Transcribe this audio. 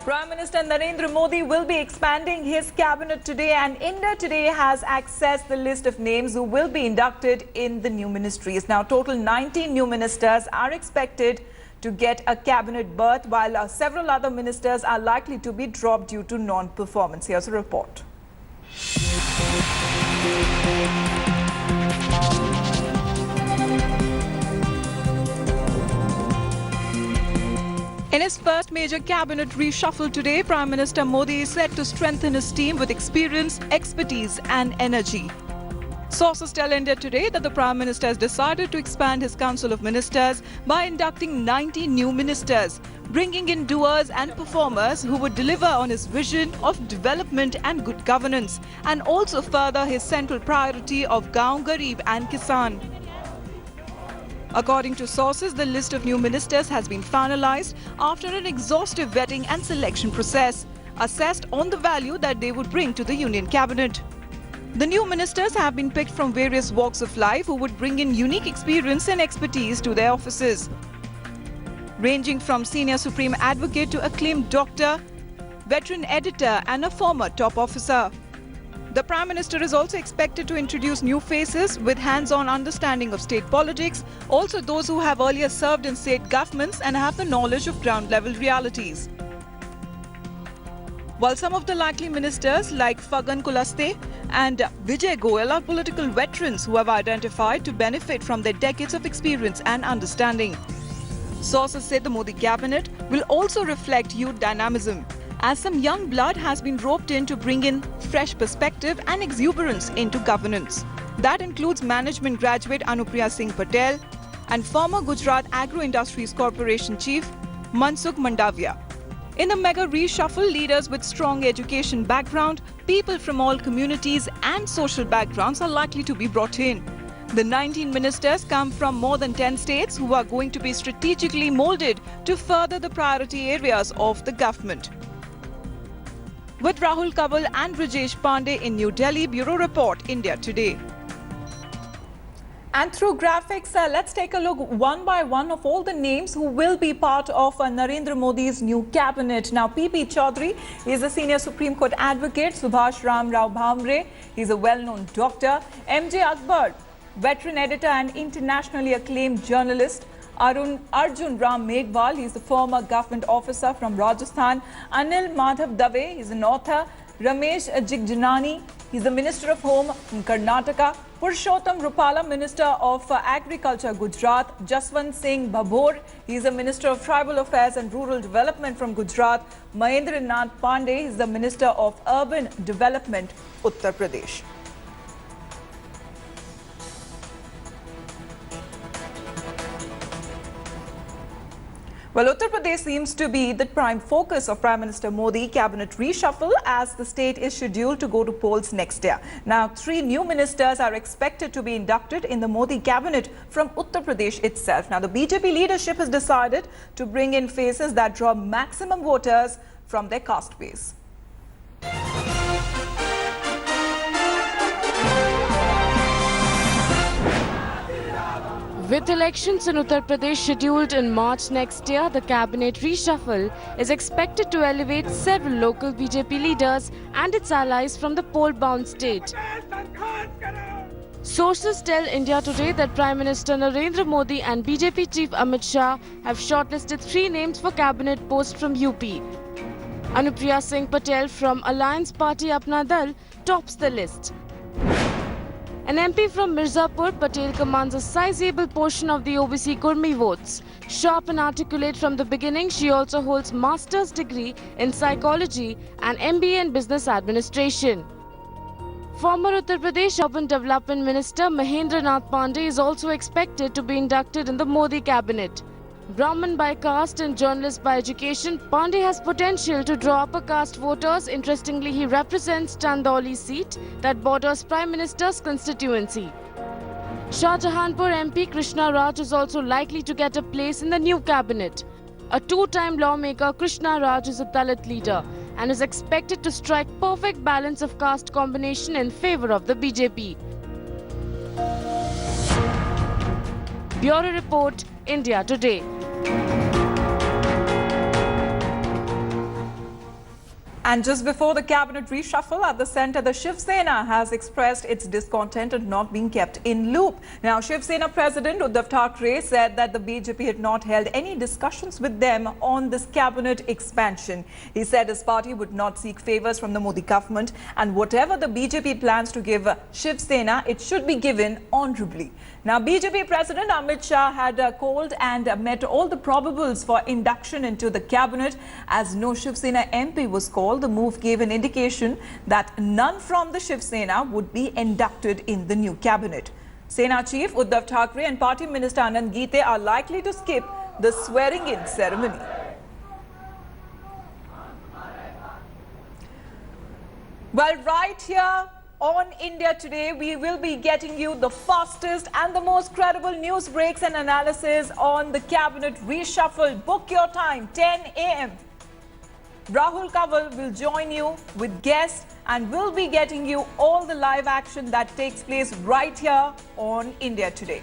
Prime Minister Narendra Modi will be expanding his cabinet today, and India Today has accessed the list of names who will be inducted in the new ministries. Now, total 19 new ministers are expected to get a cabinet berth, while several other ministers are likely to be dropped due to non-performance. Here's a report. In his first major cabinet reshuffle today, Prime Minister Modi is set to strengthen his team with experience, expertise and energy. Sources tell India Today that the Prime Minister has decided to expand his Council of Ministers by inducting 90 new ministers, bringing in doers and performers who would deliver on his vision of development and good governance, and also further his central priority of Gaon Garib and Kisan. According to sources, the list of new ministers has been finalized after an exhaustive vetting and selection process, assessed on the value that they would bring to the Union Cabinet. The new ministers have been picked from various walks of life who would bring in unique experience and expertise to their offices, ranging from senior Supreme Advocate to acclaimed doctor, veteran editor and a former top officer. The Prime Minister is also expected to introduce new faces with hands-on understanding of state politics, also those who have earlier served in state governments and have the knowledge of ground-level realities. While some of the likely ministers like Fagan Kulaste and Vijay Goyal are political veterans who have identified to benefit from their decades of experience and understanding. Sources say the Modi cabinet will also reflect youth dynamism, as some young blood has been roped in to bring in fresh perspective and exuberance into governance. That includes management graduate Anupriya Singh Patel and former Gujarat Agro Industries Corporation Chief Mansukh Mandavia. In the mega reshuffle, leaders with strong education background, people from all communities and social backgrounds are likely to be brought in. The 19 ministers come from more than 10 states who are going to be strategically molded to further the priority areas of the government. With Rahul Kanwal and Rajesh Pandey in New Delhi, Bureau Report, India Today. And through graphics, let's take a look one by one of all the names who will be part of Narendra Modi's new cabinet. Now, P.P. Chaudhary is a senior Supreme Court advocate. Subhash Ram Rao Bhamre, he's a well-known doctor. M.J. Akbar, veteran editor and internationally acclaimed journalist. Arjun Ram Meghwal, he is the former government officer from Rajasthan. Anil Madhav Dave, he is an author. Ramesh Jigjanani, he is the Minister of Home from Karnataka. Purushottam Rupala, Minister of Agriculture, Gujarat. Jaswant Singh Babur, he is the Minister of Tribal Affairs and Rural Development from Gujarat. Mahendra Nath Pandey, he is the Minister of Urban Development, Uttar Pradesh. Well, Uttar Pradesh seems to be the prime focus of Prime Minister Modi cabinet reshuffle, as the state is scheduled to go to polls next year. Now, 3 new ministers are expected to be inducted in the Modi cabinet from Uttar Pradesh itself. Now, the BJP leadership has decided to bring in faces that draw maximum voters from their caste base. With elections in Uttar Pradesh scheduled in March next year, the cabinet reshuffle is expected to elevate several local BJP leaders and its allies from the poll-bound state. Sources tell India Today that Prime Minister Narendra Modi and BJP Chief Amit Shah have shortlisted 3 names for cabinet posts from UP. Anupriya Singh Patel from Alliance Party Apna Dal tops the list. An MP from Mirzapur, Patel commands a sizable portion of the OBC Kurmi votes. Sharp and articulate from the beginning, she also holds master's degree in psychology and MBA in business administration. Former Uttar Pradesh Urban Development Minister Mahendra Nath Pandey is also expected to be inducted in the Modi cabinet. Brahmin by caste and journalist by education, Pandey has potential to draw upper caste voters. Interestingly, he represents Chandauli seat that borders Prime Minister's constituency. Shahjahanpur MP Krishna Raj is also likely to get a place in the new cabinet. A 2-time lawmaker, Krishna Raj is a Dalit leader and is expected to strike perfect balance of caste combination in favor of the BJP. Bureau Report, India Today. And just before the cabinet reshuffle at the centre, the Shiv Sena has expressed its discontent at not being kept in loop. Now, Shiv Sena President Uddhav Thackeray said that the BJP had not held any discussions with them on this cabinet expansion. He said his party would not seek favours from the Modi government, and whatever the BJP plans to give Shiv Sena, it should be given honourably. Now, BJP President Amit Shah had called and met all the probables for induction into the cabinet. As no Shiv Sena MP was called, the move gave an indication that none from the Shiv Sena would be inducted in the new cabinet. Sena Chief Uddhav Thackeray and Party Minister Anand Gite are likely to skip the swearing-in ceremony. Well, right here on India Today, we will be getting you the fastest and the most credible news breaks and analysis on the cabinet reshuffle. Book your time, 10 a.m. Rahul Kanwal will join you with guests and will be getting you all the live action that takes place right here on India Today.